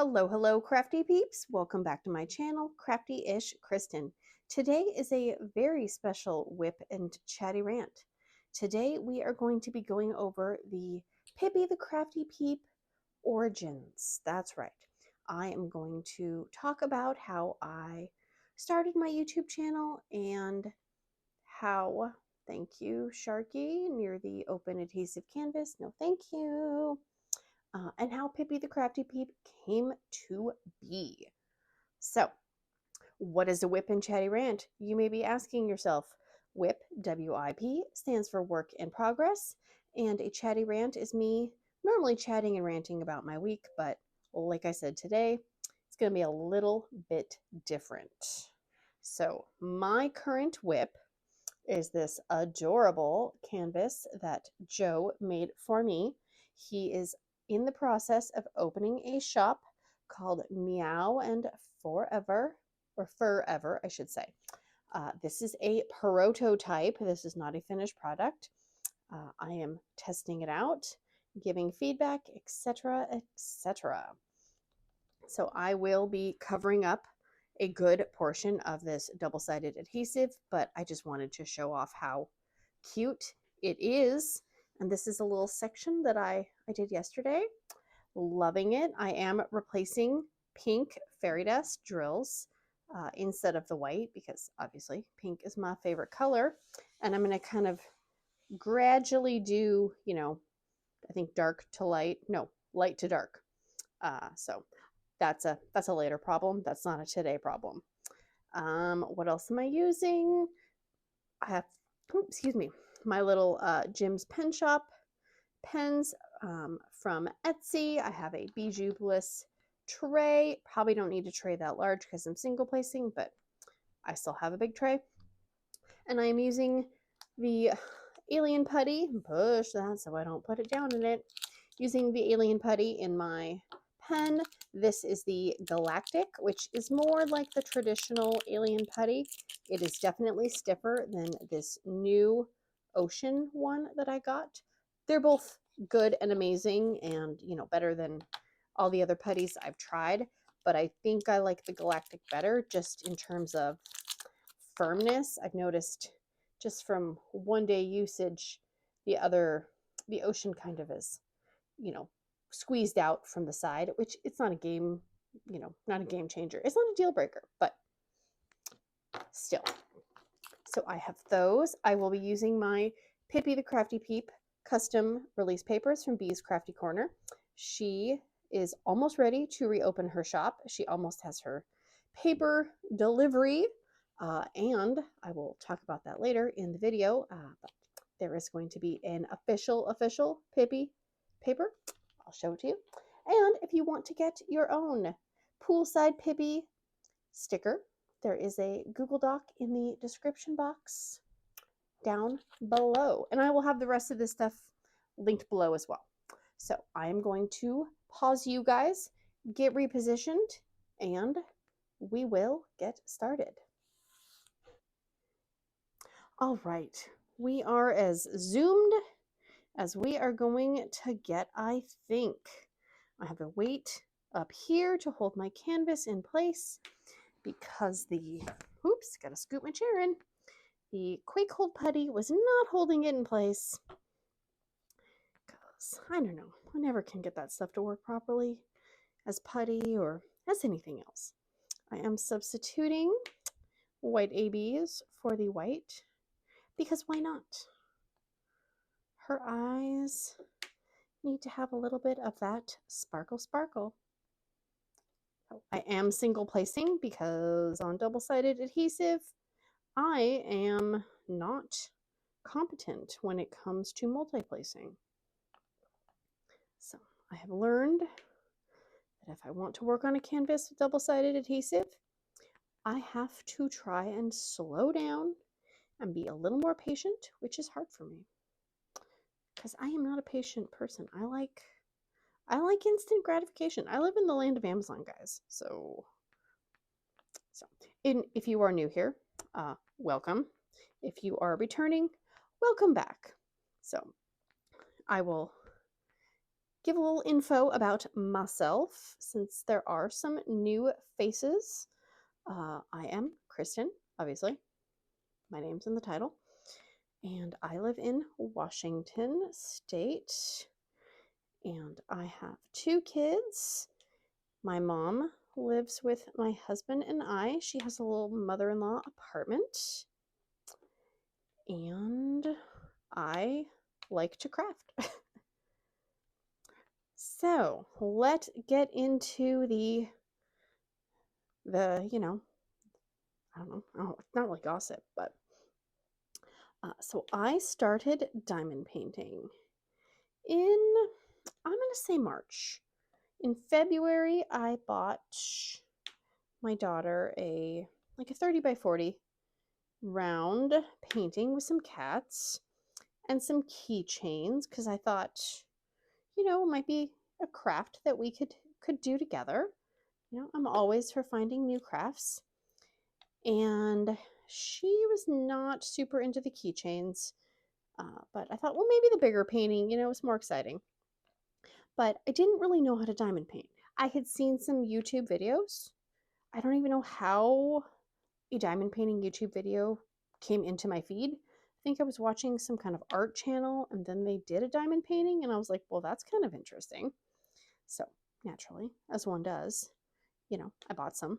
Hello, crafty peeps. Welcome back to my channel, Crafty-ish-kristyn. Today is a very special whip and chatty rant. Today we are going to be going over the Pippy the Crafty Peep origins. That's right. I am going to talk about how I started my YouTube channel and how, thank you, Sharky, near the open adhesive canvas. No, thank you. And how Pippy the Crafty Peep came to be. So, what is a whip and chatty rant? You may be asking yourself. WIP, W-I-P, stands for work in progress, and a chatty rant is me normally chatting and ranting about my week, but like I said today, it's going to be a little bit different. So, my current whip is this adorable canvas that Joe made for me. He is in the process of opening a shop called Meow and Furevah, or Furevah, I should say. This is a prototype. This is not a finished product. I am testing it out, giving feedback, etc., etc. So I will be covering up a good portion of this double-sided adhesive, but I just wanted to show off how cute it is. And this is a little section that I did yesterday. Loving it. I am replacing pink fairy dust drills instead of the white because obviously pink is my favorite color. And I'm going to kind of gradually do, I think dark to light, no, light to dark. So that's a later problem. That's not a today problem. What else am I using? I have, excuse me, my little Jim's Pen Shop pens from Etsy. I have a Bijou Bliss tray. Probably don't need a tray that large because I'm single placing, but I still have a big tray. And I am using the alien putty. Push that so I don't put it down in it. Using the alien putty in my pen. This is the Galactic, which is more like the traditional alien putty. It is definitely stiffer than this new ocean one that I got. They're both good and amazing and, better than all the other putties I've tried. But I think I like the Galactic better just in terms of firmness. I've noticed just from one day usage, the ocean kind of is, squeezed out from the side, which it's not a game, not a game changer. It's not a deal breaker, but still. So I have those. I will be using my Pippy the Crafty Peep custom release papers from Bee's Crafty Corner. She is almost ready to reopen her shop. She almost has her paper delivery, and I will talk about that later in the video, but there is going to be an official Pippy paper. I'll show it to you. And if you want to get your own Poolside Pippy sticker, there is a Google Doc in the description box down below. And I will have the rest of this stuff linked below as well. So I am going to pause you guys, get repositioned, and we will get started. All right, we are as zoomed as we are going to get, I think. I have a weight up here to hold my canvas in place because gotta scoot my chair in. The Quake Hold Putty was not holding it in place because, I don't know, I never can get that stuff to work properly as putty or as anything else. I am substituting white ABs for the white because why not? Her eyes need to have a little bit of that sparkle. I am single placing because on double-sided adhesive, I am not competent when it comes to multi-placing. So I have learned that if I want to work on a canvas with double-sided adhesive, I have to try and slow down and be a little more patient, which is hard for me. Because I am not a patient person. I like instant gratification. I live in the land of Amazon, guys. So if you are new here, welcome. If you are returning, welcome back. So I will give a little info about myself since there are some new faces. I am Kristen, obviously. My name's in the title. And I live in Washington State. And I have 2 kids. My mom lives with my husband and I. She has a little mother-in-law apartment. And I like to craft. So let's get into the you know, I don't know, it's not really gossip, but so I started diamond painting in, I'm gonna say March. In February, I bought my daughter a 30 by 40 round painting with some cats and some keychains because I thought, you know, it might be a craft that we could do together. You know, I'm always for finding new crafts. And she was not super into the keychains, but I thought, well, maybe the bigger painting, you know, was more exciting. But I didn't really know how to diamond paint. I had seen some YouTube videos. I don't even know how a diamond painting YouTube video came into my feed. I think I was watching some kind of art channel and then they did a diamond painting and I was like, well, that's kind of interesting. So naturally, as one does, you know, I bought some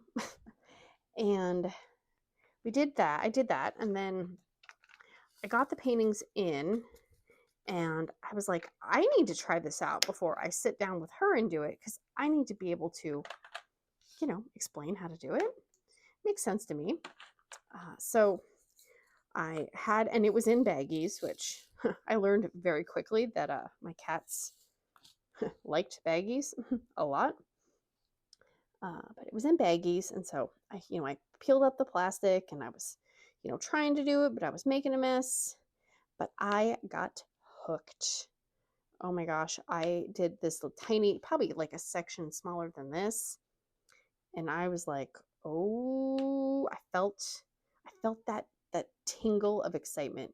and we did that. I did that. And then I got the paintings in and I was like, I need to try this out before I sit down with her and do it because I need to be able to, you know, explain how to do it. Makes sense to me. So I had, and it was in baggies, which I learned very quickly that my cats liked baggies a lot. But it was in baggies, and so I peeled up the plastic, and I was, you know, trying to do it, but I was making a mess. But I got hooked. Oh my gosh, I did this little tiny, probably like a section smaller than this, and I was like, oh, I felt that tingle of excitement.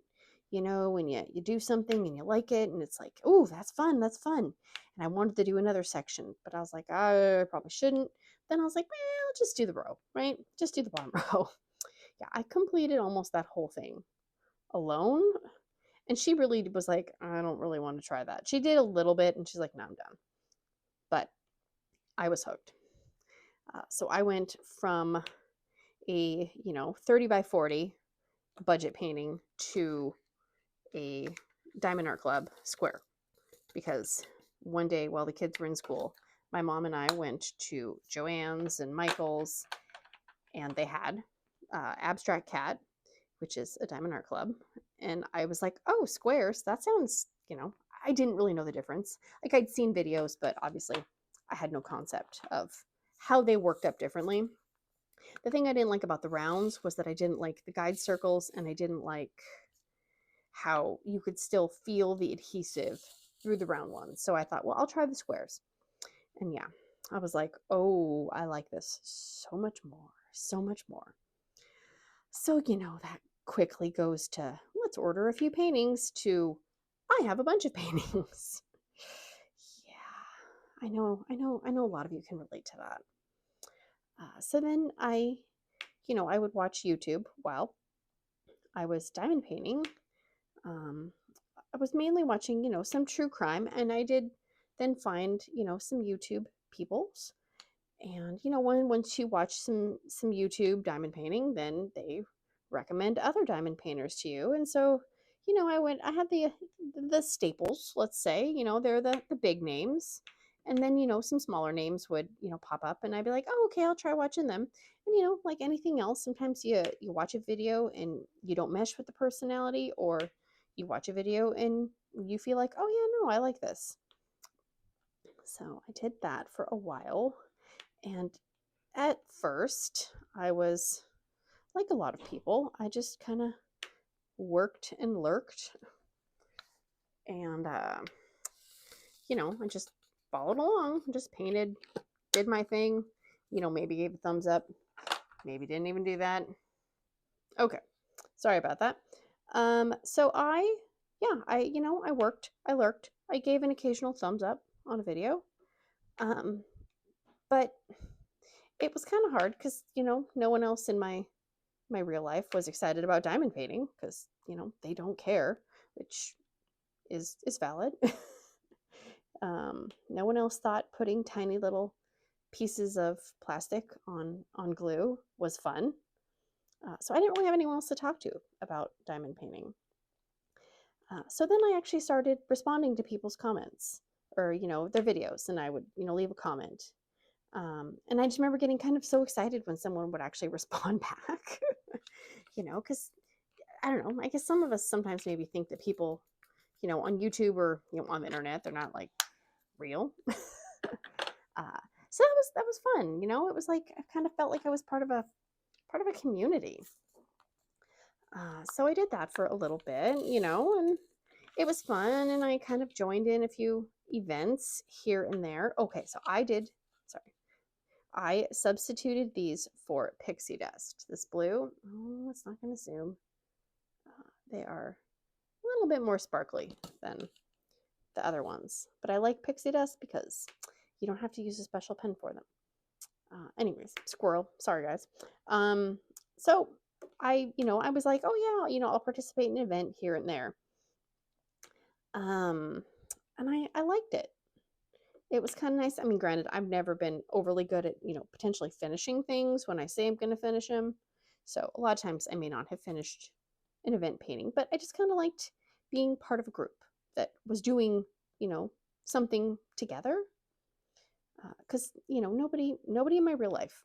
You know, when you do something and you like it and it's like, oh, that's fun. And I wanted to do another section, but I was like, I probably shouldn't. Then I was like, well, I'll just do the row, right? Just do the bottom row. Yeah, I completed almost that whole thing alone. And she really was like, I don't really want to try that. She did a little bit and she's like, no, I'm done. But I was hooked. So I went from a, 30 by 40 budget painting to a Diamond Art Club square because one day while the kids were in school, my mom and I went to Joann's and Michael's and they had Abstract Cat, which is a Diamond Art Club. And I was like, oh, squares, that sounds, I didn't really know the difference. Like I'd seen videos, but obviously I had no concept of how they worked up differently. The thing I didn't like about the rounds was that I didn't like the guide circles and I didn't like how you could still feel the adhesive through the round ones. So I thought, well, I'll try the squares. And yeah, I was like, oh, I like this so much more, so much more. So, that quickly goes to let's order a few paintings to I have a bunch of paintings. Yeah, I know a lot of you can relate to that. So then I would watch YouTube while I was diamond painting. I was mainly watching, some true crime, and I did then find, some YouTube peoples. And, once you watch some YouTube diamond painting, then they recommend other diamond painters to you. And so, I had the staples, let's say, they're the big names. And then, some smaller names would, pop up and I'd be like, oh, okay, I'll try watching them. And, like anything else, sometimes you watch a video and you don't mesh with the personality, or you watch a video and you feel like, oh yeah, no, I like this. So I did that for a while. And at first I was like a lot of people. I just kind of worked and lurked. And, I just followed along, just painted, did my thing, maybe gave a thumbs up, maybe didn't even do that. Okay. Sorry about that. So I worked, I lurked, I gave an occasional thumbs up, on a video. But it was kind of hard because, no one else in my real life was excited about diamond painting because, they don't care, which is valid. No one else thought putting tiny little pieces of plastic on glue was fun. So I didn't really have anyone else to talk to about diamond painting. So then I actually started responding to people's comments or, their videos, and I would, leave a comment. And I just remember getting kind of so excited when someone would actually respond back, because I don't know, I guess some of us sometimes maybe think that people, on YouTube or, on the internet, they're not like real. So that was fun. It was like, I kind of felt like I was part of a community. So I did that for a little bit, and it was fun. And I kind of joined in a few events here and there. Okay, so I substituted these for pixie dust. This blue, oh, it's not going to zoom. They are a little bit more sparkly than the other ones, but I like pixie dust because you don't have to use a special pen for them. Anyways, squirrel, sorry guys. So I was like, oh yeah, I'll participate in an event here and there. And I liked it. It was kind of nice. I mean, granted, I've never been overly good at, potentially finishing things when I say I'm going to finish them. So a lot of times I may not have finished an event painting, but I just kind of liked being part of a group that was doing, something together. Because, nobody in my real life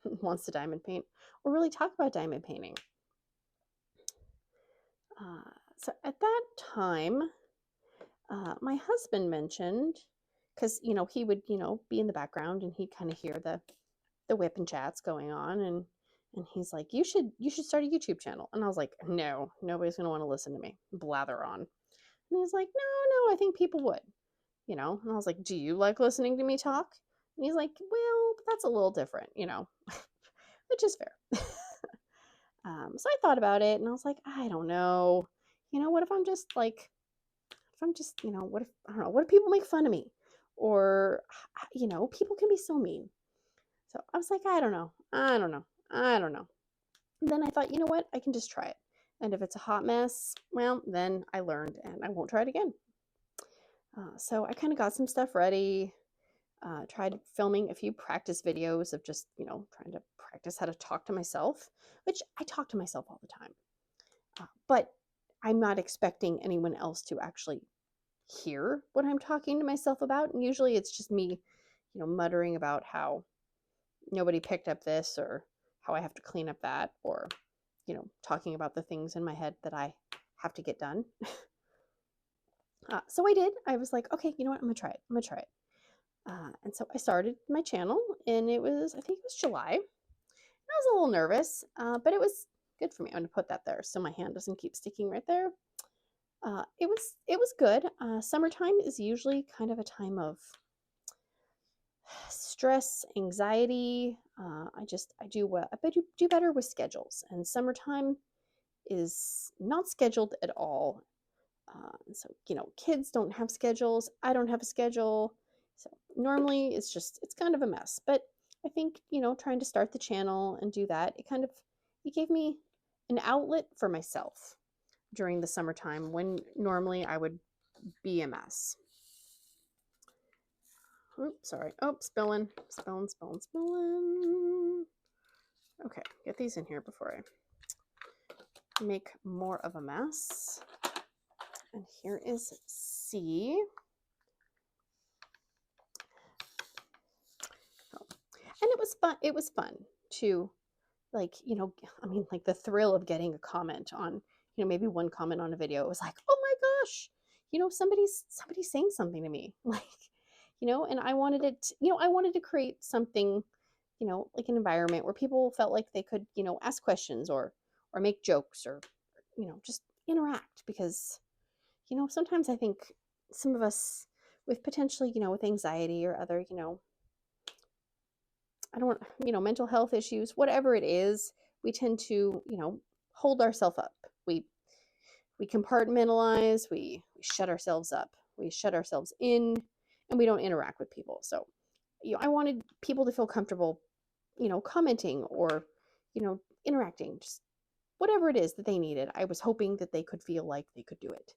wants to diamond paint or really talk about diamond painting. So at that time, my husband mentioned, because, he would, be in the background and he'd kind of hear the whip and chats going on. And he's like, you should start a YouTube channel. And I was like, no, nobody's going to want to listen to me blather on. And he's like, no, I think people would, And I was like, do you like listening to me talk? And he's like, well, that's a little different, which is fair. So I thought about it and I was like, I don't know. What if I'm just like, what if people make fun of me? Or, people can be so mean. So I was like, I don't know. And then I thought, you know what? I can just try it. And if it's a hot mess, well, then I learned and I won't try it again. So I kind of got some stuff ready. Tried filming a few practice videos of just, trying to practice how to talk to myself, which I talk to myself all the time. But I'm not expecting anyone else to actually hear what I'm talking to myself about. And usually it's just me, muttering about how nobody picked up this or how I have to clean up that or, talking about the things in my head that I have to get done. So I did. I was like, okay, you know what? I'm going to try it. And so I started my channel and I think it was July. I was a little nervous, but it was good for me. I'm going to put that there so my hand doesn't keep sticking right there. It was good. Summertime is usually kind of a time of stress, anxiety. I do better with schedules, and summertime is not scheduled at all. So kids don't have schedules. I don't have a schedule. So normally it's kind of a mess. But I think trying to start the channel and do that, it gave me an outlet for myself during the summertime when normally I would be a mess. Oops, sorry. Oh, spilling. Okay, get these in here before I make more of a mess. And here is C. Oh. And it was fun to like the thrill of getting a comment on, maybe one comment on a video. It was like, oh my gosh, somebody's saying something to me. Like, and I wanted to create something, like an environment where people felt like they could, ask questions or make jokes or, just interact because, sometimes I think some of us with potentially, with anxiety or other, mental health issues, whatever it is, we tend to, hold ourselves up. We compartmentalize, we shut ourselves up, we shut ourselves in, and we don't interact with people. So, I wanted people to feel comfortable, commenting or, interacting, just whatever it is that they needed. I was hoping that they could feel like they could do it.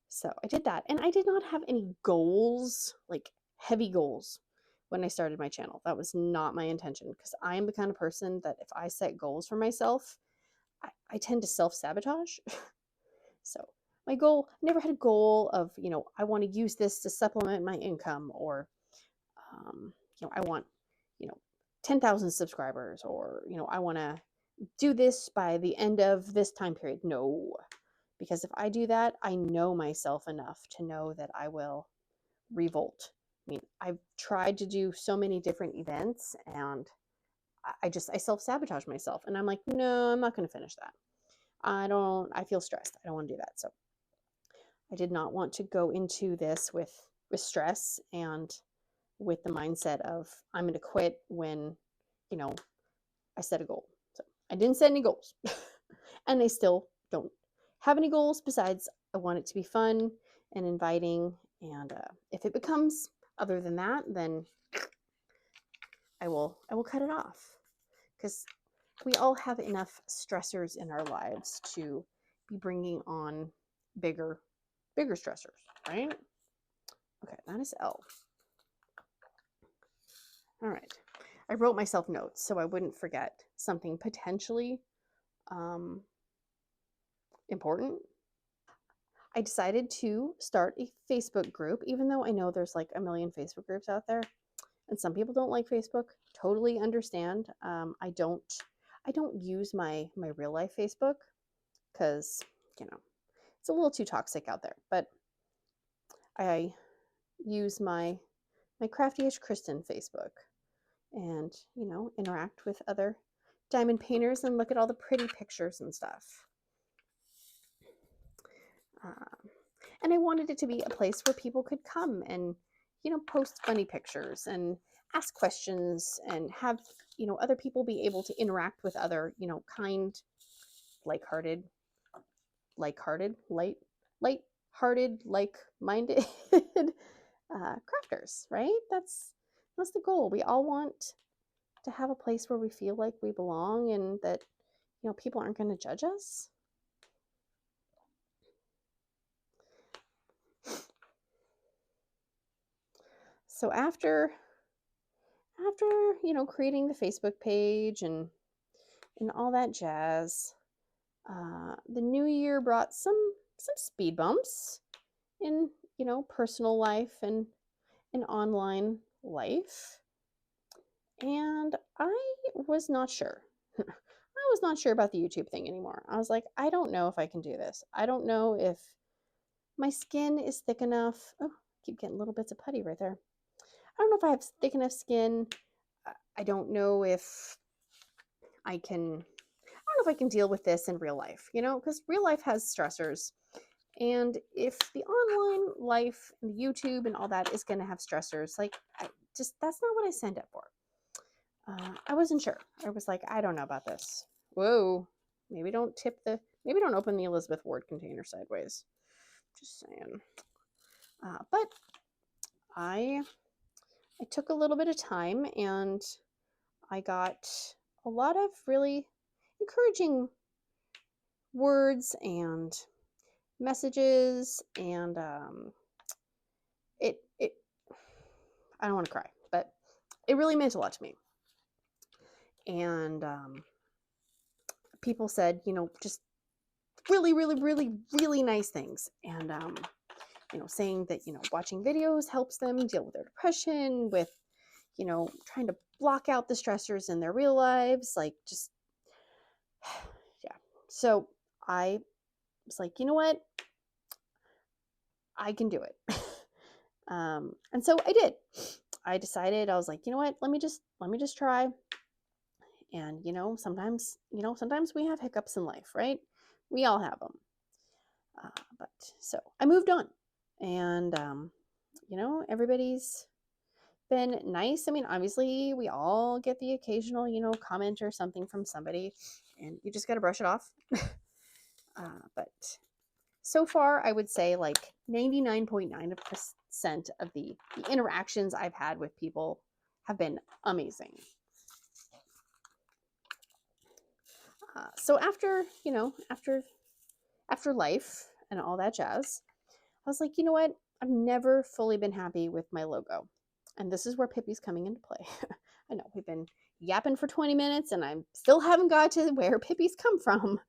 So I did that, and I did not have any goals, like heavy goals, when I started my channel. That was not my intention, because I am the kind of person that if I set goals for myself, I tend to self-sabotage. So my goal, I never had a goal of, I want to use this to supplement my income, or, I want, 10,000 subscribers, or, I want to do this by the end of this time period. No, because if I do that, I know myself enough to know that I will revolt. I mean, I've tried to do so many different events, and I self-sabotage myself, and I'm like, no, I'm not going to finish that. I feel stressed. I don't want to do that. So I did not want to go into this with stress and with the mindset of I'm going to quit when, I set a goal. So I didn't set any goals, and I still don't have any goals besides I want it to be fun and inviting. And if it becomes other than that, then I will cut it off, because we all have enough stressors in our lives to be bringing on bigger stressors, right? Okay, that is L. All right. I wrote myself notes so I wouldn't forget something potentially important. I decided to start a Facebook group, even though I know there's like a million Facebook groups out there, and some people don't like Facebook. Totally understand. I don't use my real life Facebook, because it's a little too toxic out there. But I use my crafty-ishkristyn Facebook, and interact with other diamond painters and look at all the pretty pictures and stuff. And I wanted it to be a place where people could come and post funny pictures and ask questions, and have other people be able to interact with other kind, light-hearted, like-minded crafters, right? That's the goal. We all want to have a place where we feel like we belong, and that people aren't going to judge us. So after creating the Facebook page and all that jazz, the new year brought some speed bumps in personal life and in online life, and I was not sure. I was not sure about the YouTube thing anymore. I was like, I don't know if I can do this. I don't know if my skin is thick enough. Oh, I keep getting little bits of putty right there. I don't know if I have thick enough skin. I don't know if I can deal with this in real life, because real life has stressors. And if the online life and the YouTube and all that is going to have stressors, like, that's not what I signed up for. I wasn't sure. I was like, I don't know about this. Whoa, maybe don't open the Elizabeth Ward container sideways. Just saying. But I took a little bit of time, and I got a lot of really encouraging words and messages, and it I don't want to cry, but it really meant a lot to me. And people said, just really, really, really, really nice things. And saying that watching videos helps them deal with their depression, with trying to block out the stressors in their real lives, like, just yeah. So I was like, you know what, I can do it. And so I did. I decided, I was like, you know what, let me just try. And sometimes we have hiccups in life, right? We all have them. But so I moved on, and everybody's been nice. I mean, obviously we all get the occasional comment or something from somebody, and you just got to brush it off. But so far, I would say like 99.9% of the interactions I've had with people have been amazing. So after, you know, after life and all that jazz, I was like, you know what? I've never fully been happy with my logo. And this is where Pippy's coming into play. I know we've been yapping for 20 minutes and I still haven't got to where Pippy's come from.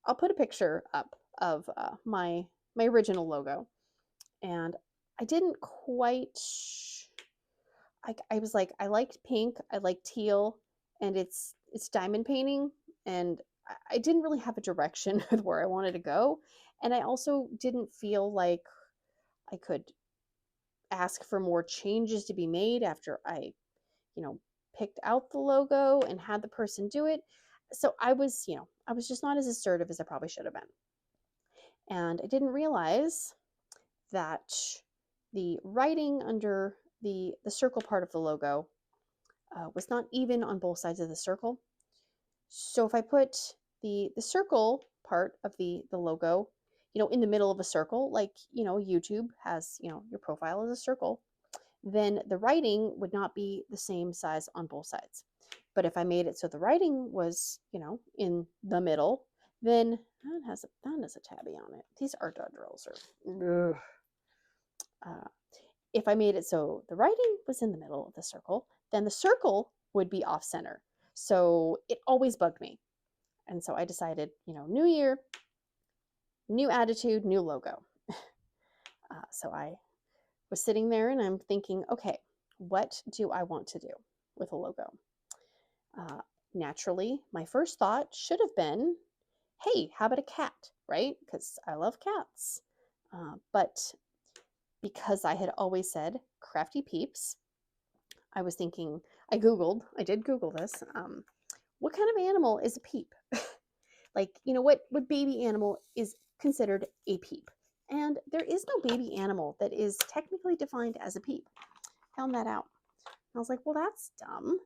I'll put a picture up of my original logo, and I didn't quite. I was like, I liked pink, I liked teal, and it's diamond painting, and I didn't really have a direction with where I wanted to go, and I also didn't feel like I could ask for more changes to be made after I, you know, picked out the logo and had the person do it. So I was, you know, I was just not as assertive as I probably should have been. And I didn't realize that the writing under the circle part of the logo was not even on both sides of the circle. So if I put the circle part of the logo, you know, in the middle of a circle, like, you know, YouTube has, you know, your profile is a circle, then the writing would not be the same size on both sides. But if I made it so the writing was, you know, in the middle, then that has a tabby on it. These art dot drills are. If I made it so the writing was in the middle of the circle, then the circle would be off center. So it always bugged me. And so I decided, you know, new year, new attitude, new logo. So I was sitting there and I'm thinking, okay, what do I want to do with a logo? Naturally, my first thought should have been, hey, how about a cat, right? Because I love cats. But because I had always said crafty peeps, I was thinking, I did Google this. What kind of animal is a peep? Like, you know, what baby animal is considered a peep? And there is no baby animal that is technically defined as a peep. Found that out. I was like, well, that's dumb.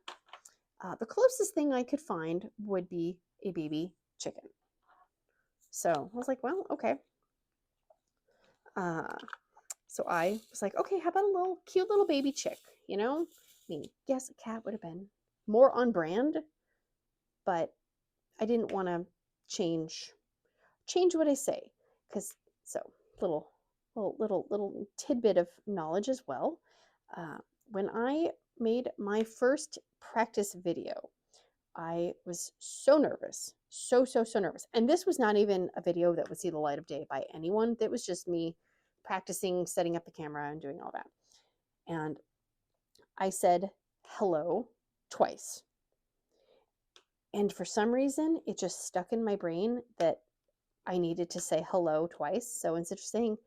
The closest thing I could find would be a baby chicken. So I was like, well, okay. So I was like, okay, how about a cute little baby chick, you know? I mean, yes, a cat would have been more on brand, but I didn't want to change what I say, because so little tidbit of knowledge as well. When I made my first practice video, I was so nervous, so nervous, and this was not even a video that would see the light of day by anyone. That was just me practicing setting up the camera and doing all that. And I said hello twice. And for some reason, it just stuck in my brain that I needed to say hello twice. So instead of saying,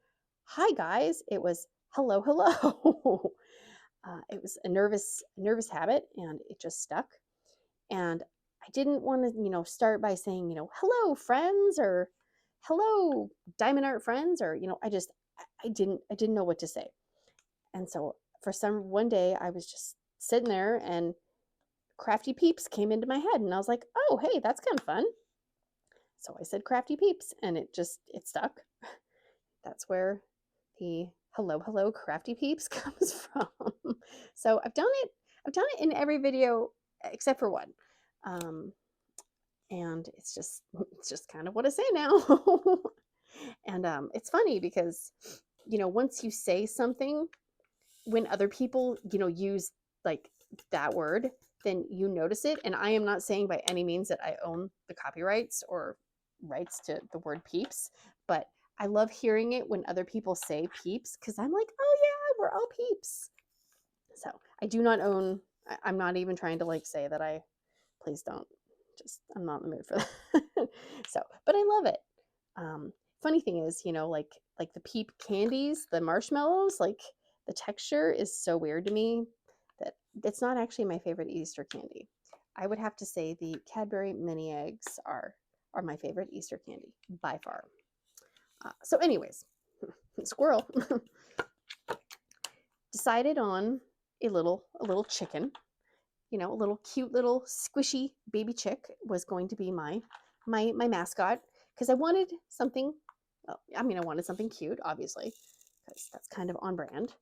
hi guys, it was hello, hello. It was a nervous habit, and it just stuck. And I didn't want to, you know, start by saying, you know, hello friends, or hello diamond art friends, or, you know, I didn't know what to say. And so one day I was just sitting there and crafty peeps came into my head, and I was like, oh, hey, that's kind of fun. So I said crafty peeps, and it stuck. That's where the hello crafty peeps comes from. So I've done it in every video except for one. And it's just kind of what I say now. And it's funny because, you know, once you say something, when other people, you know, use like that word, then you notice it. And I am not saying by any means that I own the copyrights or rights to the word peeps, but I love hearing it when other people say peeps, because I'm like, oh yeah, we're all peeps. So I do not own, I'm not even trying to like say that please don't, I'm not in the mood for that. So, but I love it. Funny thing is, you know, like the Peep candies, the marshmallows, like the texture is so weird to me that it's not actually my favorite Easter candy. I would have to say the Cadbury mini eggs are my favorite Easter candy by far. So anyways, squirrel decided on a little chicken, you know, a little cute little squishy baby chick was going to be my my mascot, because I wanted something, well, I mean, I wanted something cute, obviously, because that's kind of on brand.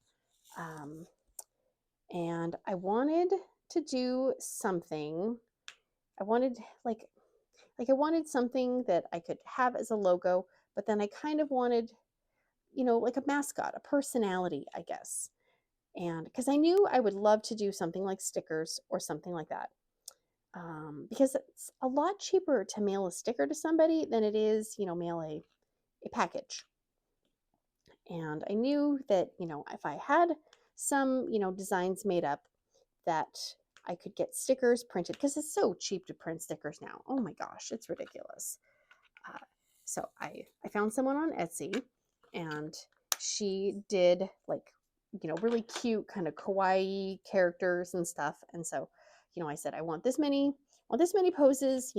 And I wanted to do something. I wanted I wanted something that I could have as a logo, but then I kind of wanted, like a mascot, a personality, I guess. And because I knew I would love to do something like stickers or something like that. Because it's a lot cheaper to mail a sticker to somebody than it is, mail a package. And I knew that, if I had some, designs made up, that I could get stickers printed, because it's so cheap to print stickers now. Oh my gosh, it's ridiculous. So I found someone on Etsy, and she did really cute kind of kawaii characters and stuff. And so, I said, I want this many poses,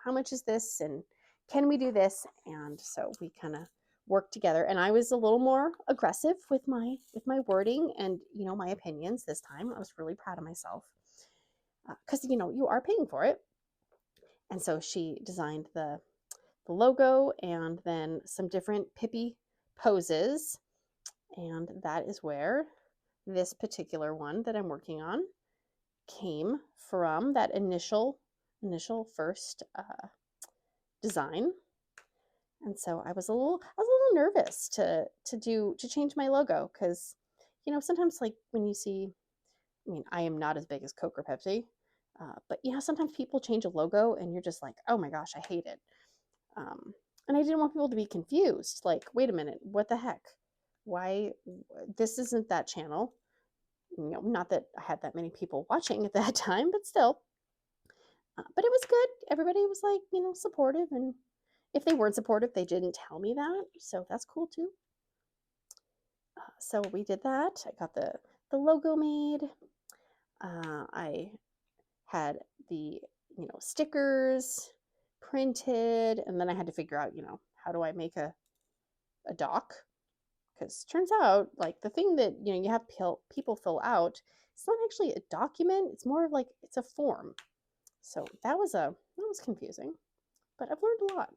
how much is this, and can we do this? And so we kind of worked together, and I was a little more aggressive with my wording and, my opinions this time. I was really proud of myself, because, you are paying for it. And so she designed the logo and then some different Pippy poses. And that is where this particular one that I'm working on came from, that initial first design. And so I was a little nervous to change my logo, because sometimes, like, when you see, I mean, I am not as big as Coke or Pepsi, but sometimes people change a logo and you're just like, oh my gosh, I hate it. And I didn't want people to be confused, like, wait a minute, what the heck? Why, this isn't that channel. Not that I had that many people watching at that time, but still. But it was good. Everybody was like, supportive, and if they weren't supportive, they didn't tell me that, so that's cool too. So we did that. I got the logo made. I had the stickers printed, and then I had to figure out how do I make a doc, because turns out, like, the thing that you have people fill out, it's not actually a document. It's more of like, it's a form. So that was confusing, but I've learned a lot.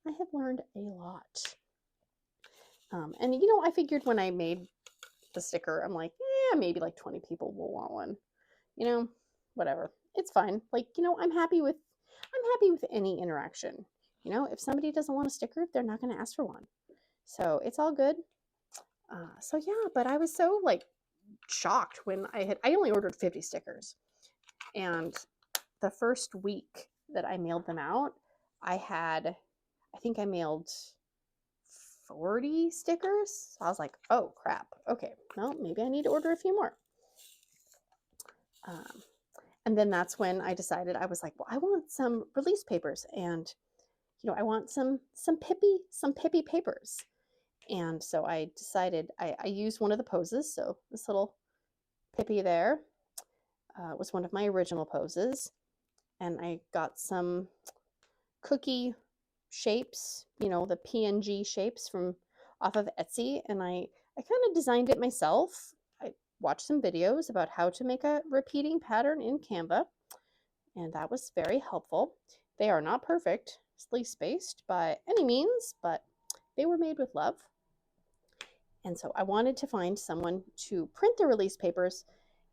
I have learned a lot. And I figured when I made the sticker, I'm like, yeah, maybe like 20 people will want one. Whatever, it's fine. Like, I'm happy with any interaction. If somebody doesn't want a sticker, they're not going to ask for one, so it's all good. So yeah, but I was so shocked when I only ordered 50 stickers, and the first week that I mailed them out, I think I mailed 40 stickers. So I was like, oh crap, okay, well, maybe I need to order a few more. And then that's when I decided, I was like, well, I want some release papers, and I want some Pippy papers. And so I decided, I used one of the poses. So this little Pippy there was one of my original poses, and I got some cookie shapes, the PNG shapes from off of Etsy, and I kind of designed it myself. I watched some videos about how to make a repeating pattern in Canva, and that was very helpful. They are not perfectly spaced by any means, but they were made with love. And so I wanted to find someone to print the release papers,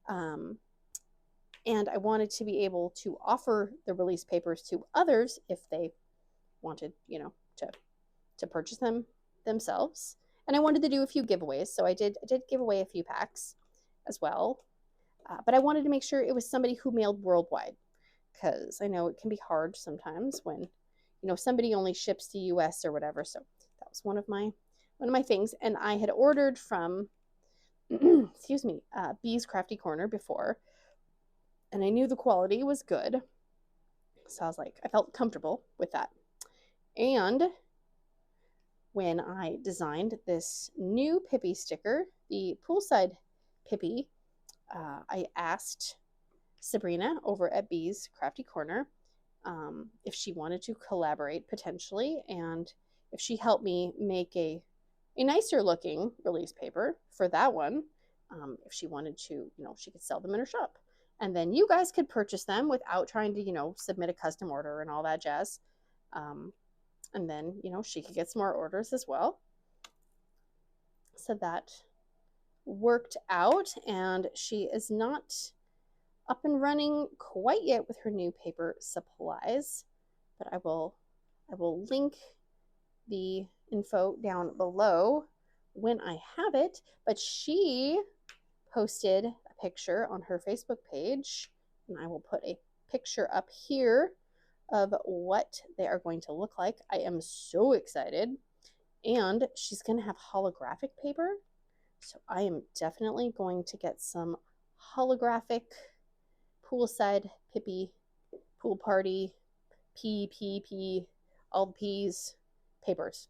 and I wanted to be able to offer the release papers to others if they wanted, to purchase them themselves. And I wanted to do a few giveaways, so I did give away a few packs as well. But I wanted to make sure it was somebody who mailed worldwide, because I know it can be hard sometimes when somebody only ships to US or whatever. So that was one of my things. And I had ordered from excuse me, Bee's Crafty Corner before, and I knew the quality was good, so I was like, I felt comfortable with that. And when I designed this new Pippy sticker, the Poolside Pippy, I asked Sabrina over at Bee's Crafty Corner if she wanted to collaborate potentially, and if she helped me make a nicer looking release paper for that one, if she wanted to, she could sell them in her shop. And then you guys could purchase them without trying to, you know, submit a custom order and all that jazz. And then, you know, she could get some more orders as well. So that worked out, and she is not up and running quite yet with her new paper supplies, but I will link the info down below when I have it. But she posted a picture on her Facebook page, and I will put a picture up here of what they are going to look like. I am so excited. And she's going to have holographic paper, so I am definitely going to get some holographic Poolside Pippy Pool Party P all the P's papers.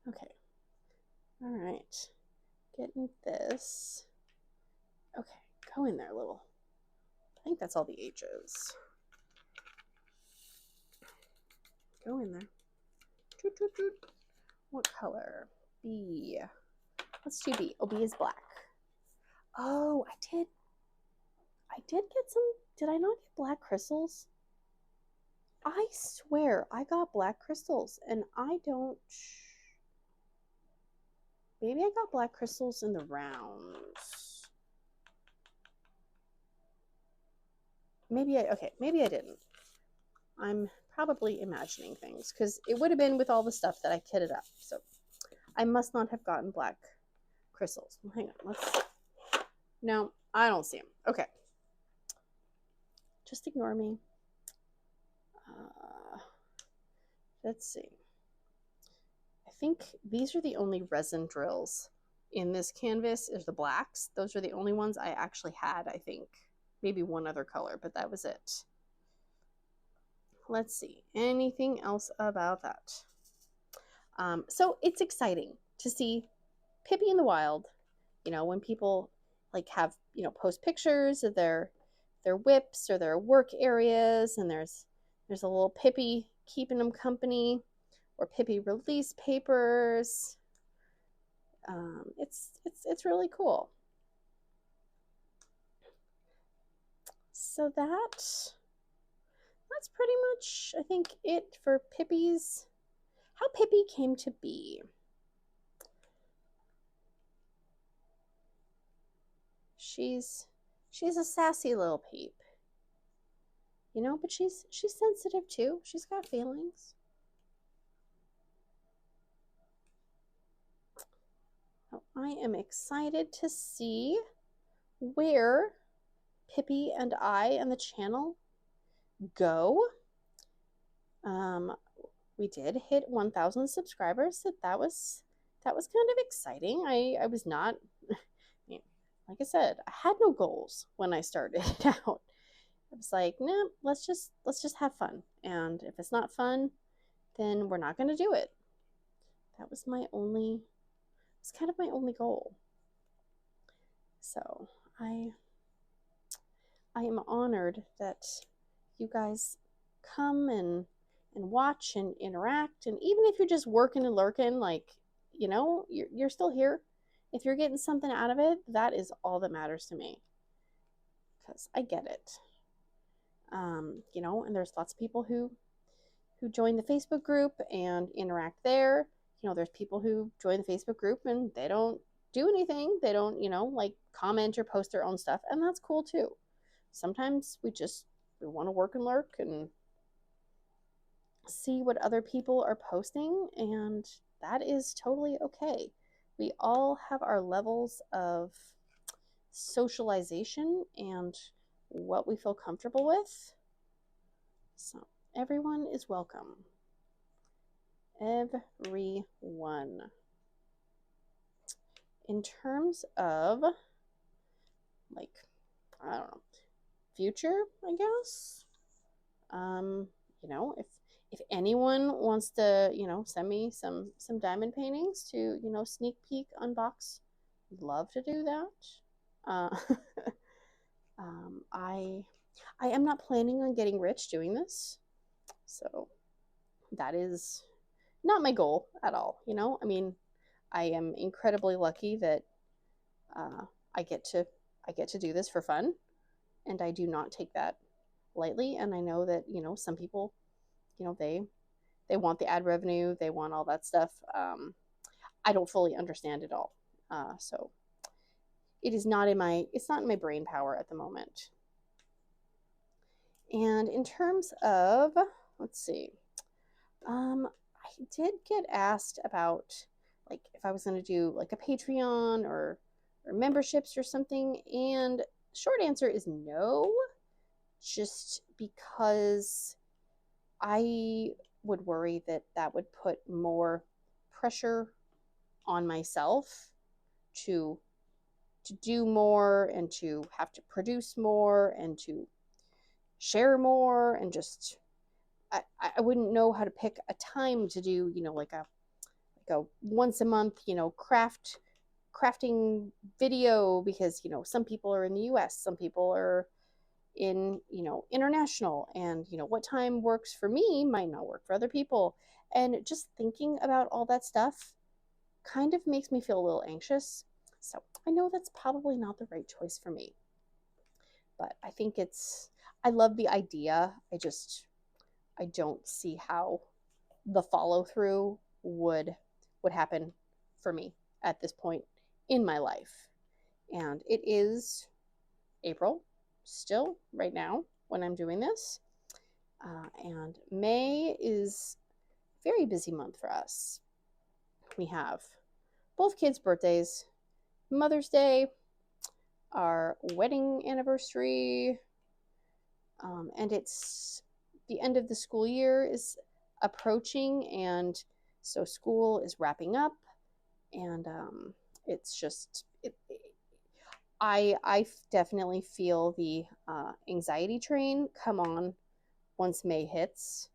Okay. All right. Getting this. Okay. Go in there, little. I think that's all the H's. Go in there. Toot, toot, toot. What color? B. Let's do B. Oh, B is black. Oh, I did get some. Did I not get black crystals? I swear I got black crystals, and I don't. Maybe I got black crystals in the rounds. Maybe I didn't. I'm probably imagining things, because it would have been with all the stuff that I kitted up. So I must not have gotten black crystals. Well, hang on. Let's. No, I don't see them. Okay. Just ignore me. Let's see. I think these are the only resin drills in this canvas, is the blacks. Those are the only ones I actually had, I think. Maybe one other color, but that was it. Let's see. Anything else about that? So it's exciting to see Pippy in the wild. You know, when people like have, you know, post pictures of their whips or their work areas, and there's a little Pippy keeping them company, or Pippy release papers. It's really cool. So that's pretty much, I think, it for Pippy's, how Pippy came to be. She's a sassy little Peep, you know, but she's sensitive too. She's got feelings. So I am excited to see where Pippy and I and the channel go. We did hit 1,000 subscribers, so that was kind of exciting. I was not, like I said, I had no goals when I started out. I was like, nah, let's just have fun, and if it's not fun, then we're not going to do it. That was it's kind of my only goal. So I am honored that you guys come and watch and interact, and even if you're just working and lurking, like, you know, you're still here. If you're getting something out of it, that is all that matters to me, because I get it. You know, and there's lots of people who join the Facebook group and interact there. You know, there's people who join the Facebook group and they don't do anything. They don't, you know, like comment or post their own stuff, and that's cool too. Sometimes we want to work and lurk and see what other people are posting, and that is totally okay. We all have our levels of socialization and what we feel comfortable with. So everyone is welcome. Everyone. In terms of, like, I don't know, future, I guess. You know, if anyone wants to, you know, send me some diamond paintings to, you know, sneak peek, unbox, I'd love to do that. I am not planning on getting rich doing this, so that is not my goal at all. You know, I mean, I am incredibly lucky that I get to do this for fun, and I do not take that lightly. And I know that, some people, they want the ad revenue, they want all that stuff. I don't fully understand it all. So it's not in my brain power at the moment. And in terms of, let's see, I did get asked about, like, if I was going to do like a Patreon or memberships or something, and short answer is no, just because I would worry that that would put more pressure on myself to do more and to have to produce more and to share more, and just I wouldn't know how to pick a time to do, like a once a month, crafting video, because some people are in the US, some people are in international, and what time works for me might not work for other people. And just thinking about all that stuff kind of makes me feel a little anxious. So I know that's probably not the right choice for me, but I think I love the idea. I don't see how the follow through would happen for me at this point in my life. And it is April still right now when I'm doing this. And May is a very busy month for us. We have both kids' birthdays, Mother's Day, our wedding anniversary, and it's the end of the school year is approaching, and so school is wrapping up, and it's just I definitely feel the anxiety train come on once May hits.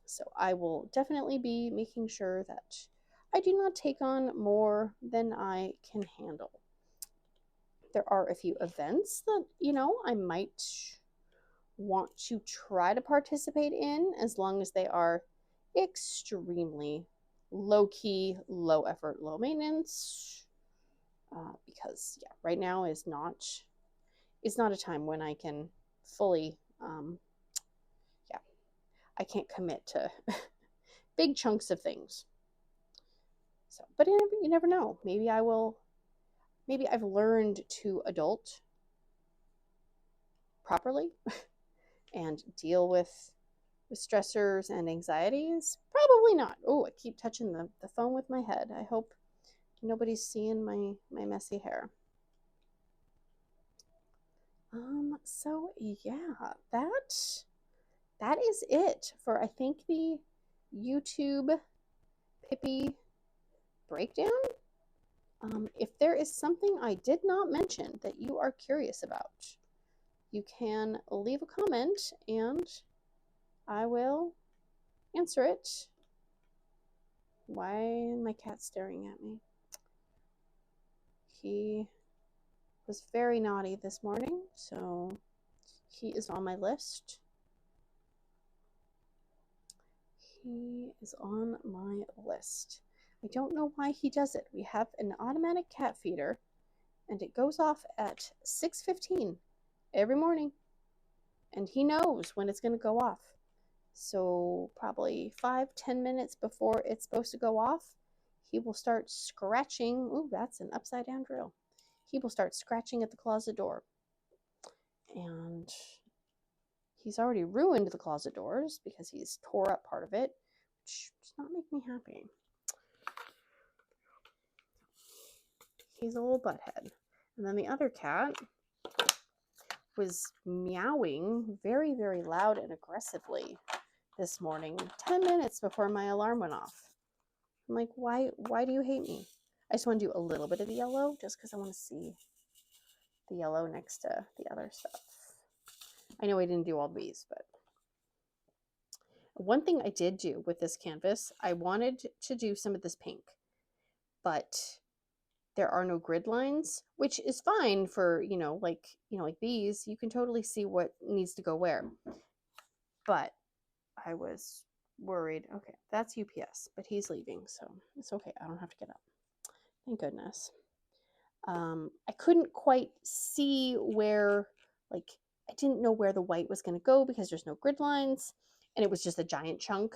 So I will definitely be making sure that I do not take on more than I can handle. There are a few events that, I might want to try to participate in, as long as they are extremely low key, low effort, low maintenance. Because right now is not a time when I can fully, I can't commit to big chunks of things. So, but you never know. Maybe I will. Maybe I've learned to adult properly and deal with stressors and anxieties. Probably not. Oh, I keep touching the phone with my head. I hope nobody's seeing my messy hair. So yeah, that is it for, I think, the YouTube Pippy breakdown. If there is something I did not mention that you are curious about, you can leave a comment and I will answer it. Why is my cat staring at me? He was very naughty this morning, so he is on my list. He is on my list. I don't know why he does it. We have an automatic cat feeder, and it goes off at 6:15 every morning, and he knows when it's going to go off. So probably 5-10 minutes before it's supposed to go off, he will start scratching. Ooh, that's an upside down drill. He will start scratching at the closet door, and he's already ruined the closet doors because he's tore up part of it, which does not make me happy. He's a little butthead. And then the other cat was meowing very, very loud and aggressively this morning, 10 minutes before my alarm went off. I'm like, why do you hate me? I just want to do a little bit of the yellow just because I want to see the yellow next to the other stuff. I know I didn't do all these, but one thing I did do with this canvas, I wanted to do some of this pink, but there are no grid lines, which is fine for, like these. You can totally see what needs to go where. But I was worried. Okay, that's UPS, but he's leaving, so it's okay. I don't have to get up. Thank goodness. I couldn't quite see where, like, I didn't know where the white was going to go because there's no grid lines, and it was just a giant chunk.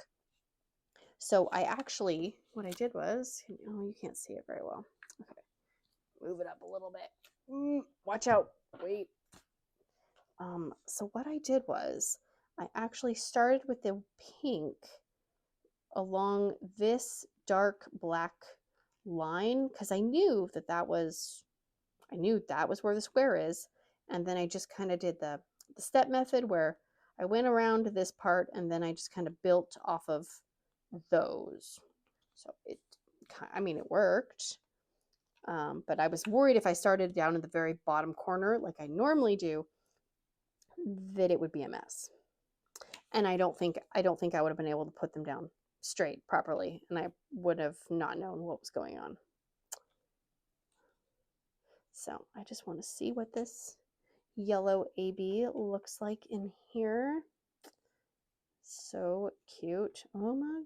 So I actually, what I did was, oh, you can't see it very well. Okay, move it up a little bit. Watch out. Wait. So what I did was, I actually started with the pink along this dark black line because I knew that was where the square is. And then I just kind of did the step method where I went around this part and then I just kind of built off of those. So it worked. But I was worried if I started down in the very bottom corner like I normally do, that it would be a mess. And I don't think I would have been able to put them down straight properly, and I would have not known what was going on. So I just want to see what this yellow AB looks like in here. So cute. Oh my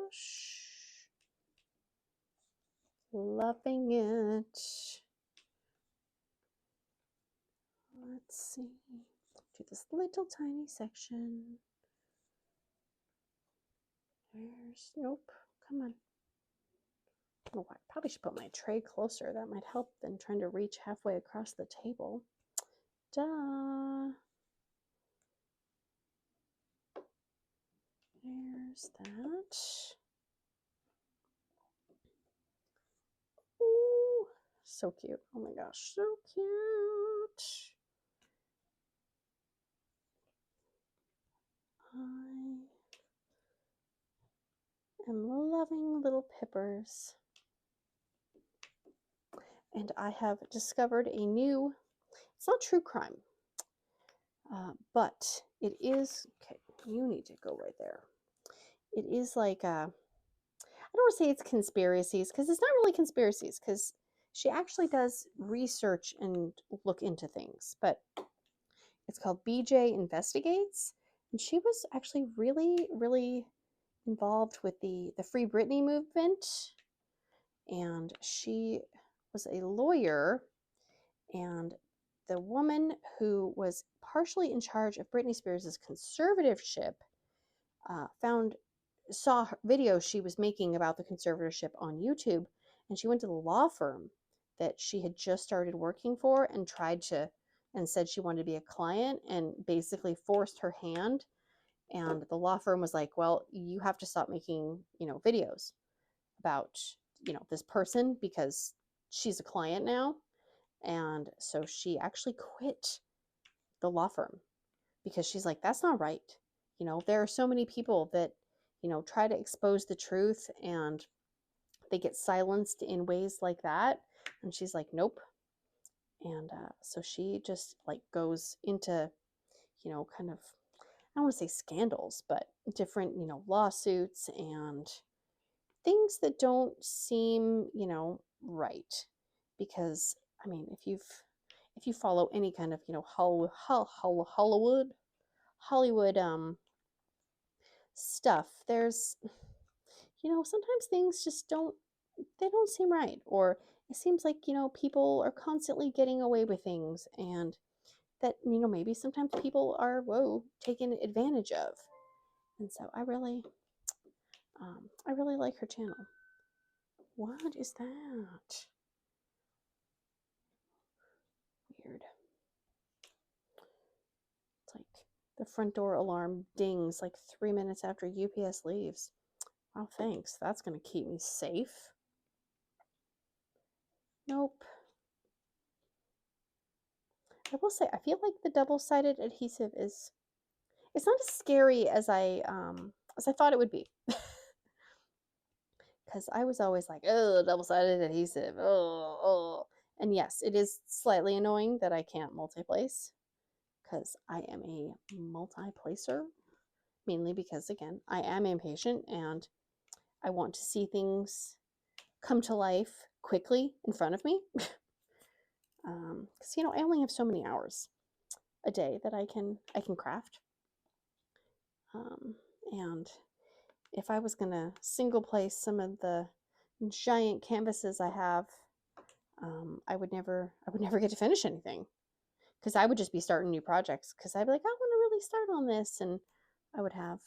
gosh. Loving it. Let's see. Do this little tiny section. Nope. Come on. Oh, I probably should put my tray closer. That might help than trying to reach halfway across the table. Duh. There's that. Ooh, so cute. Oh my gosh, so cute. I am loving little pippers. And I have discovered a new, it's not true crime, but it is, okay, you need to go right there. It is like, I don't want to say it's conspiracies, because it's not really conspiracies, because she actually does research and look into things, but it's called BJ Investigates, and she was actually really, really involved with the Free Britney movement, and she was a lawyer, and the woman who was partially in charge of Britney Spears' conservatorship saw videos she was making about the conservatorship on YouTube, and she went to the law firm that she had just started working for and said she wanted to be a client and basically forced her hand. And the law firm was like, well, you have to stop making, videos about, this person because she's a client now. And so she actually quit the law firm because she's like, that's not right. There are so many people that, try to expose the truth and they get silenced in ways like that. And she's like, nope. And so she just like goes into, kind of, I don't want to say scandals, but different, lawsuits and things that don't seem, right. Because, I mean, if you follow any kind of, Hollywood stuff, there's, sometimes things just don't seem right, or it seems like, people are constantly getting away with things, and that, maybe sometimes people are, taken advantage of. And so I really like her channel. What is that? Weird. It's like the front door alarm dings like 3 minutes after UPS leaves. Oh, thanks. That's going to keep me safe. Nope. I will say, I feel like the double-sided adhesive it's not as scary as I thought it would be. Because I was always like, oh, double-sided adhesive, oh. And yes, it is slightly annoying that I can't multi-place, because I am a multi-placer, mainly because, again, I am impatient and I want to see things come to life quickly in front of me. Because, I only have so many hours a day that I can craft. And if I was going to single place some of the giant canvases I have, I would never get to finish anything, because I would just be starting new projects, because I'd be like, I want to really start on this, and I would have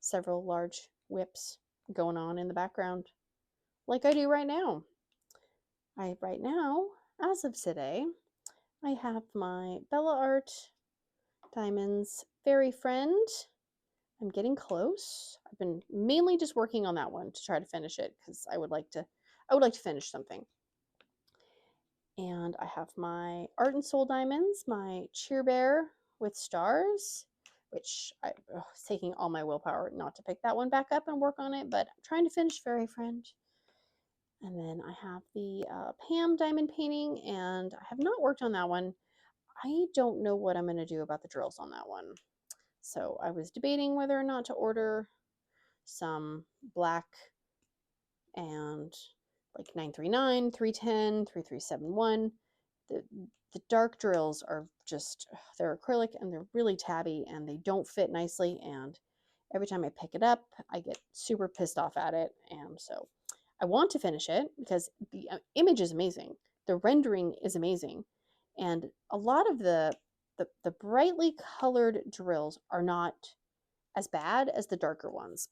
several large whips going on in the background, like I do right now. Right now, as of today, I have my Bella Art Diamonds Fairy Friend. I'm getting close. I've been mainly just working on that one to try to finish it, because I would like to finish something. And I have my Art and Soul Diamonds, my Cheer Bear with stars, which it's taking all my willpower not to pick that one back up and work on it, but I'm trying to finish Fairy Friend. And then I have the Pam diamond painting, and I have not worked on that one. I don't know what I'm going to do about the drills on that one. So I was debating whether or not to order some black and like 939, 310, 3371. The dark drills are just, they're acrylic and they're really tabby and they don't fit nicely. And every time I pick it up, I get super pissed off at it. And so I want to finish it because the image is amazing. The rendering is amazing. And a lot of the brightly colored drills are not as bad as the darker ones.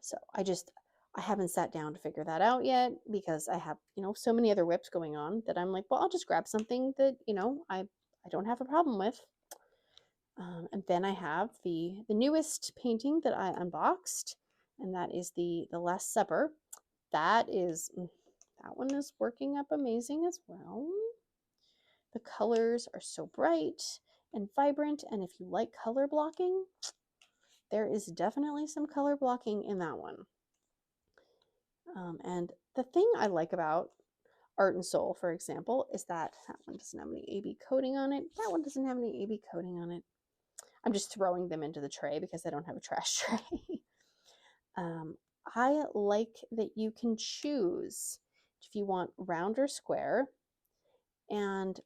So I haven't sat down to figure that out yet, because I have, so many other whips going on that I'm like, well, I'll just grab something that, I don't have a problem with. And then I have the newest painting that I unboxed, and that is the Last Supper. That one is working up amazing as well. The colors are so bright and vibrant, and if you like color blocking, there is definitely some color blocking in that one. And the thing I like about Art and Soul, for example, is that one doesn't have any AB coating on it. That one doesn't have any AB coating on it. I'm just throwing them into the tray because I don't have a trash tray. I like that you can choose if you want round or square. And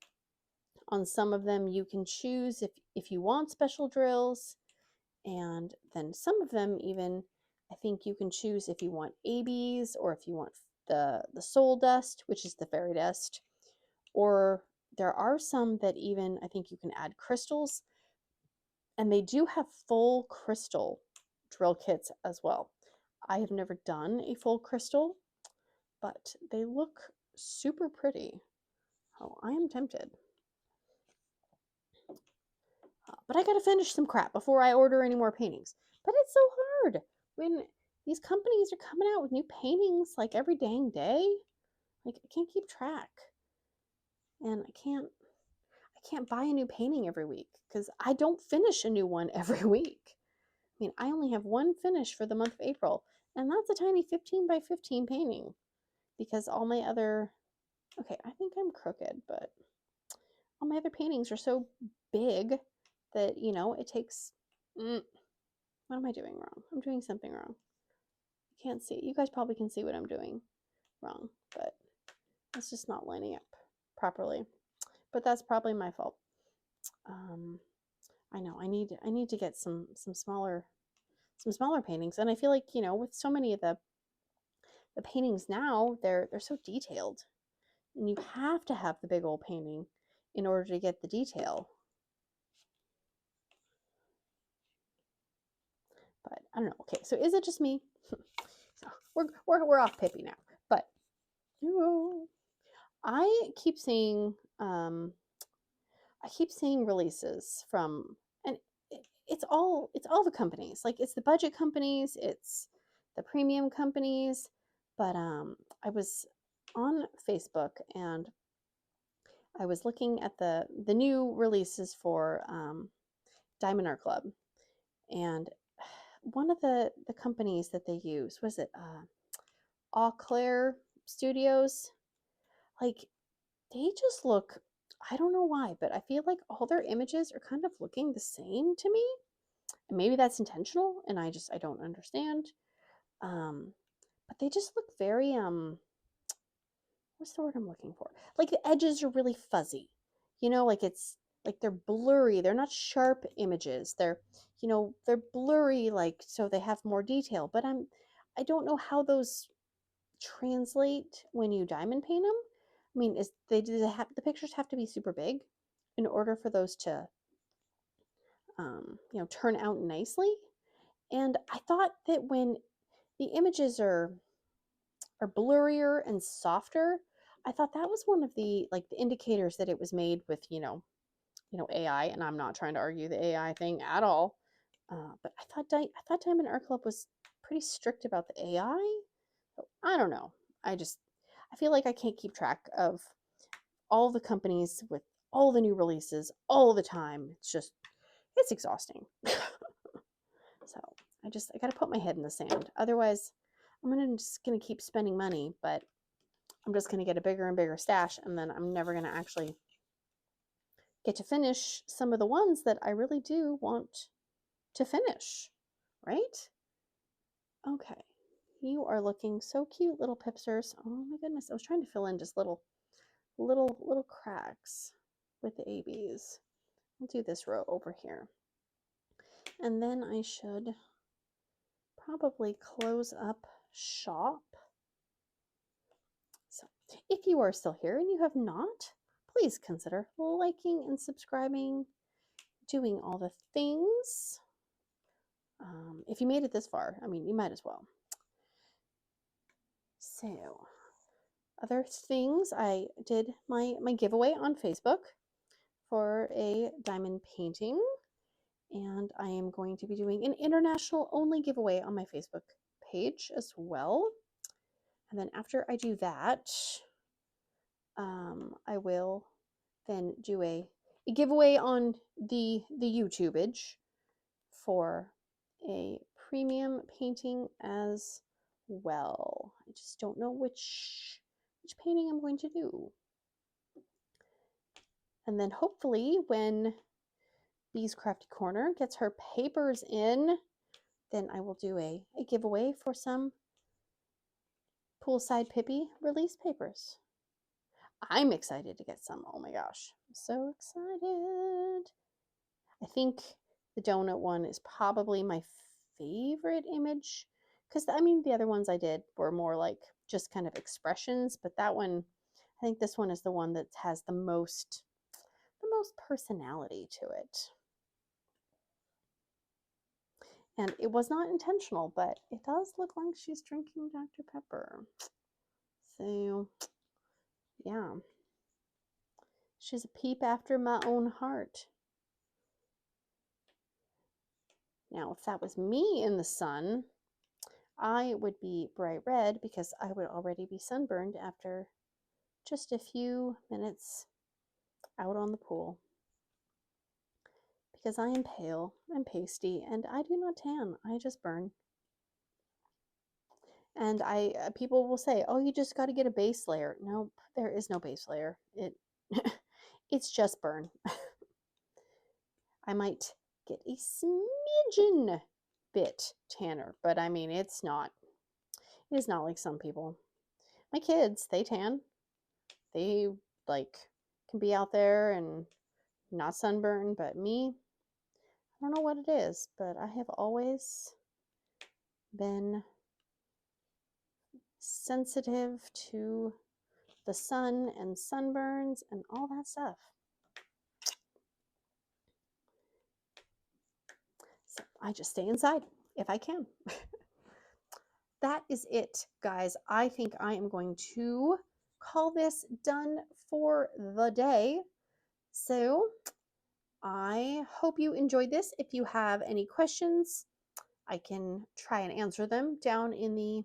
on some of them, you can choose if you want special drills. And then some of them even, I think you can choose if you want ABs or if you want the soul dust, which is the fairy dust. Or there are some that even, I think you can add crystals. And they do have full crystal drill kits as well. I have never done a full crystal, but they look super pretty. Oh, I am tempted. But I gotta finish some crap before I order any more paintings. But it's so hard when these companies are coming out with new paintings like every dang day. Like, I can't keep track. And I can't buy a new painting every week because I don't finish a new one every week. I mean, I only have one finish for the month of April, and that's a tiny 15 by 15 painting, because all my other, okay, I think I'm crooked, but all my other paintings are so big that, it takes, what am I doing wrong? I'm doing something wrong. I can't see. You guys probably can see what I'm doing wrong, but it's just not lining up properly. But that's probably my fault. I know I need to get some smaller paintings, and I feel like, with so many of the paintings now, they're so detailed, and you have to have the big old painting in order to get the detail. But I don't know. Okay, so is it just me? So we're off Pippy now, but I keep seeing releases from, and it's all the companies. Like, it's the budget companies, it's the premium companies. But I was on Facebook and I was looking at the new releases for Diamond Art Club, and one of the companies that they use, was it Eau Claire Studios? Like, they just look, I don't know why, but I feel like all their images are kind of looking the same to me. And maybe that's intentional and I don't understand. But they just look very, what's the word I'm looking for? Like, the edges are really fuzzy. Like, it's like they're blurry. They're not sharp images. They're blurry, like, so they have more detail. But I don't know how those translate when you diamond paint them. I mean, the pictures have to be super big in order for those to, you know, turn out nicely. And I thought that when the images are blurrier and softer, I thought that was one of the like the indicators that it was made with, AI. And I'm not trying to argue the AI thing at all. But I thought Diamond Art Club was pretty strict about the AI. I don't know. I feel like I can't keep track of all the companies with all the new releases all the time. It's exhausting. So I got to put my head in the sand. Otherwise, just gonna keep spending money, but I'm just gonna get a bigger and bigger stash, and then I'm never gonna actually get to finish some of the ones that I really do want to finish, right? Okay, you are looking so cute, little Pipsters. Oh my goodness, I was trying to fill in just little cracks with the ABs. I'll do this row over here, and then I should probably close up shop. So if you are still here and you have not, please consider liking and subscribing, doing all the things. If you made it this far, I mean, you might as well. So, other things, I did my giveaway on Facebook for a diamond painting, and I am going to be doing an international only giveaway on my Facebook page as well. And then after I do that, I will then do a giveaway on the YouTubeage for a premium painting as well. I just don't know which painting I'm going to do. And then hopefully when Bee's Crafty Corner gets her papers in, then I will do a giveaway for some Poolside Pippy release papers. I'm excited to get some. Oh my gosh, I'm so excited. I think the donut one is probably my favorite image, because I mean the other ones I did were more like just kind of expressions, but that one, I think this one is the one that has the most personality to it. And it was not intentional, but it does look like she's drinking Dr. Pepper. So yeah, she's a peep after my own heart. Now, if that was me in the sun, I would be bright red because I would already be sunburned after just a few minutes out on the pool. Because I am pale and pasty and I do not tan, I just burn. And people will say, "Oh, you just got to get a base layer." Nope, there is no base layer. It's just burn. I might get a smidgen bit tanner, but I mean, it is not like some people. My kids, they tan. They can be out there and not sunburn, but me, I don't know what it is, but I have always been sensitive to the sun and sunburns and all that stuff. So I just stay inside if I can. That is it, guys. I think I am going to call this done for the day. So I hope you enjoyed this. If you have any questions, I can try and answer them down in the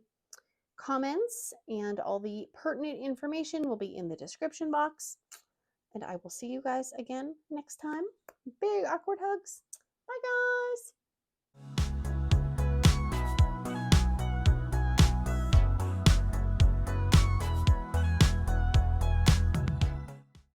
comments, and all the pertinent information will be in the description box. And I will see you guys again next time. Big awkward hugs. Bye, guys.